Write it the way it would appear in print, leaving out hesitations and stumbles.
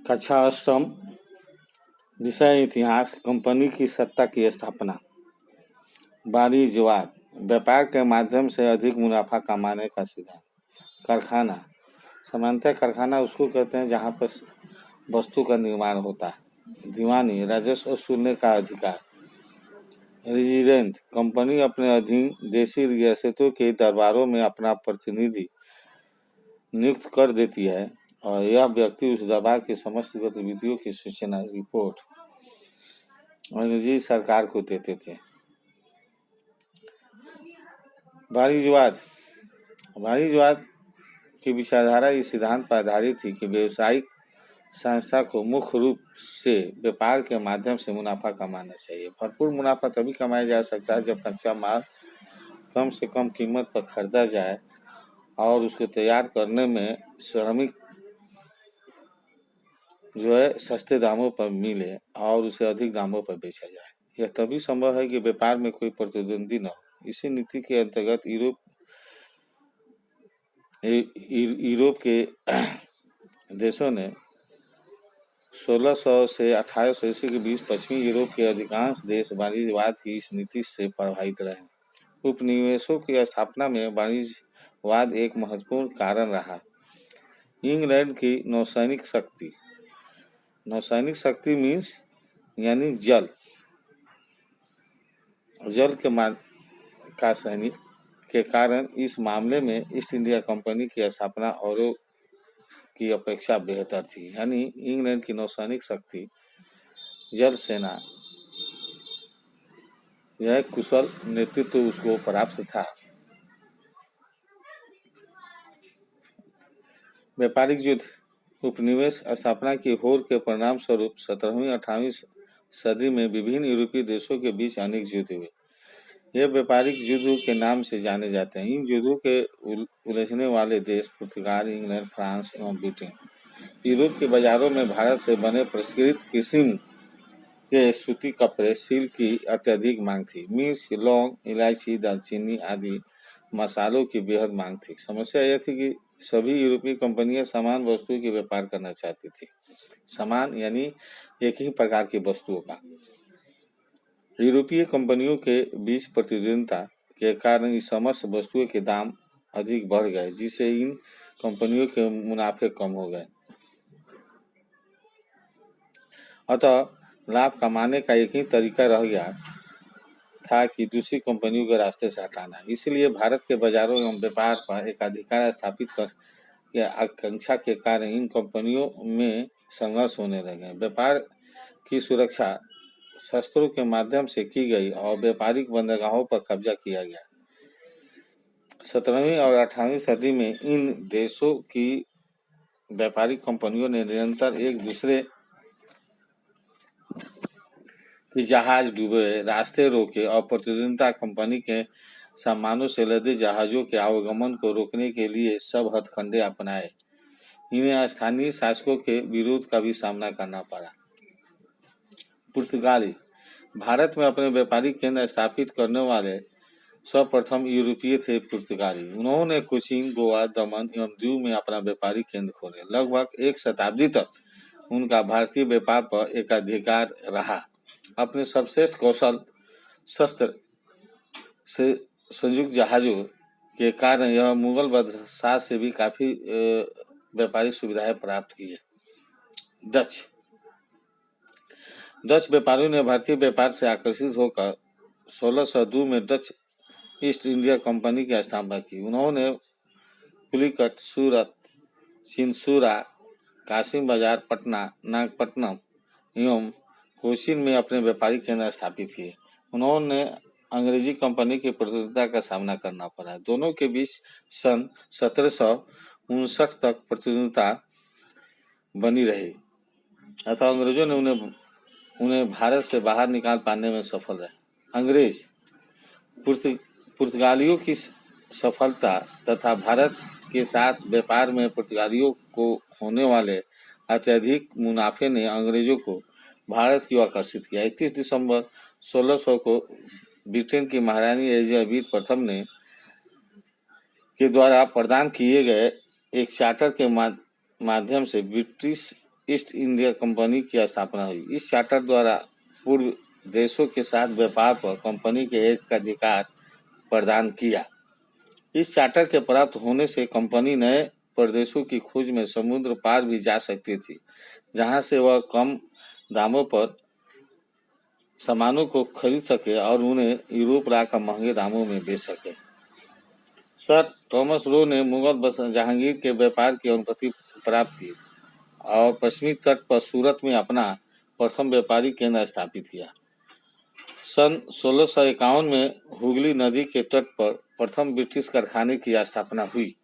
कक्षा अष्टम, विषय इतिहास, कंपनी की सत्ता की स्थापना। वाणिज्यवाद, व्यापार के माध्यम से अधिक मुनाफा कमाने का सिद्धांत। कारखाना, सामान्यतः कारखाना उसको कहते हैं जहाँ पर वस्तु का निर्माण होता है। दीवानी, राजस्व वसूलने का अधिकार। रेजिडेंट, कंपनी अपने अधीन देशी रियासतों के दरबारों में अपना प्रतिनिधि नियुक्त कर देती है और यह व्यक्ति उस दरबार की समस्त गतिविधियों की सूचना रिपोर्ट अंग्रेजी सरकार को देते थे। वाणिज्यवाद, वाणिज्यवाद की विचारधारा इस सिद्धांत पर आधारित थी कि व्यवसायिक संस्था को मुख्य रूप से व्यापार के माध्यम से मुनाफा कमाना चाहिए। भरपूर मुनाफा तभी कमाया जा सकता है जब कच्चा माल कम से कम कीमत पर खरीदा जाए और उसको तैयार करने में श्रमिक जो है सस्ते दामों पर मिले और उसे अधिक दामों पर बेचा जाए। यह तभी संभव है कि व्यापार में कोई प्रतिद्वंदी न हो। इसी नीति के अंतर्गत यूरोप के देशों ने 1600 से 1800 ईस्वी के बीच पश्चिमी यूरोप के अधिकांश देश वाणिज्यवाद की इस नीति से प्रभावित रहे। उपनिवेशों की स्थापना में वाणिज्यवाद एक महत्वपूर्ण कारण रहा। इंग्लैंड की नौसैनिक शक्ति मीन्स यानी जल का सैनिक के कारण इस मामले में ईस्ट इंडिया कंपनी की स्थापना औरों की अपेक्षा बेहतर थी। यानी इंग्लैंड की नौसैनिक शक्ति, जल सेना, यह कुशल नेतृत्व उसको प्राप्त था। व्यापारिक युद्ध, उपनिवेश स्थापना की होड़ के परिणाम स्वरूप 17वीं 18वीं सदी में विभिन्न यूरोपीय देशों के बीच अनेक युद्ध हुए। ये व्यापारिक युद्धों के नाम से जाने जाते हैं। इन युद्धों के उलझने वाले देश पुर्तगाल, इंग्लैंड, फ्रांस एवं ब्रिटेन। यूरोप के बाजारों में भारत से बने परिष्कृत किस्म के सूती कपड़े, सिल्क की अत्यधिक मांग थी। मिर्च, लौंग, इलायची, दालचीनी आदि मसालों की बेहद मांग थी। समस्या यह थी कि सभी यूरोपीय कंपनियां समान वस्तुओं की व्यापार करना चाहती थी। समान यानी एक ही प्रकार की वस्तुओं का। यूरोपीय कंपनियों के बीच प्रतिद्वंदिता के कारण इस समस्त वस्तुओं के दाम अधिक बढ़ गए, जिससे इन कंपनियों के मुनाफे कम हो गए। अतः लाभ कमाने का एक ही तरीका रह गया था कि दूसरी कंपनियों के रास्ते से हटाना। इसलिए भारत के बाजारों एवं व्यापार पर एकाधिकार स्थापित कर के आकांक्षा के कारण इन कंपनियों में संघर्ष होने लगे। व्यापार की सुरक्षा शस्त्रों के माध्यम से की गई और व्यापारिक बंदरगाहों पर कब्जा किया गया। 17वीं और 18वीं सदी में इन देशों की व्यापारिक कंपनियों ने निरंतर एक दूसरे की जहाज डूबे, रास्ते रोके और प्रतिद्वंदिता कंपनी के सामानों से लदे जहाजों के आवागमन को रोकने के लिए सब हथकंडे अपनाए। इन्हें स्थानीय शासकों के विरोध का भी सामना करना पड़ा। पुर्तगाली, भारत में अपने व्यापारिक केंद्र स्थापित करने वाले सर्वप्रथम यूरोपीय थे पुर्तगाली। उन्होंने कोचीन, गोवा, दमन एवं दीव में अपना व्यापारिक केंद्र खोले। लगभग एक शताब्दी तक उनका भारतीय व्यापार पर एकाधिकार रहा। अपने सर्वश्रेष्ठ कौशल शस्त्र से संयुक्त जहाजों के कारण यह मुगल बादशाह से भी काफी व्यापारिक सुविधाएं प्राप्त की है। डच व्यापारियों ने भारतीय व्यापार से आकर्षित होकर 1602 में डच ईस्ट इंडिया कंपनी की स्थापना की। उन्होंने पुलिकट, सूरत, चिंसुरा, कासिम बाजार, पटना, नागपट्टनम एवं कोचीन में अपने व्यापारिक केंद्र स्थापित किए। उन्होंने अंग्रेजी कंपनी की प्रतिद्वंदिता का सामना करना पड़ा। दोनों के बीच सन 1759 तक प्रतिद्वंदिता बनी रही अतः अंग्रेजों ने उन्हें भारत से बाहर निकाल पाने में सफल रहे। अंग्रेज पुर्तगालियों की सफलता तथा भारत के साथ व्यापार में पुर्तगालियों को होने वाले अत्यधिक मुनाफे ने अंग्रेजों को भारत की ओर आकर्षित किया। 31 दिसंबर 1600 को ब्रिटेन की महारानी एलिजाबेथ प्रथम ने के द्वारा प्रदान किए गए एक चार्टर के माध्यम से ब्रिटिश ईस्ट इंडिया कंपनी की स्थापना हुई। इस चार्टर द्वारा पूर्व देशों के साथ व्यापार पर कंपनी के एक अधिकार प्रदान किया। इस चार्टर के प्राप्त होने से कंपनी नए प्रदेशों की खोज में समुद्र पार भी जा सकती थी, जहां से वह कम दामों पर सामानों को खरीद सके और उन्हें यूरोप लाकर महंगे दामों में बेच सके। सर थॉमस रो ने मुगल जहांगीर के व्यापार की अनुमति प्राप्त की और पश्चिमी तट पर सूरत में अपना प्रथम व्यापारी केंद्र स्थापित किया। सन 1651 में हुगली नदी के तट पर प्रथम ब्रिटिश कारखाने की स्थापना हुई।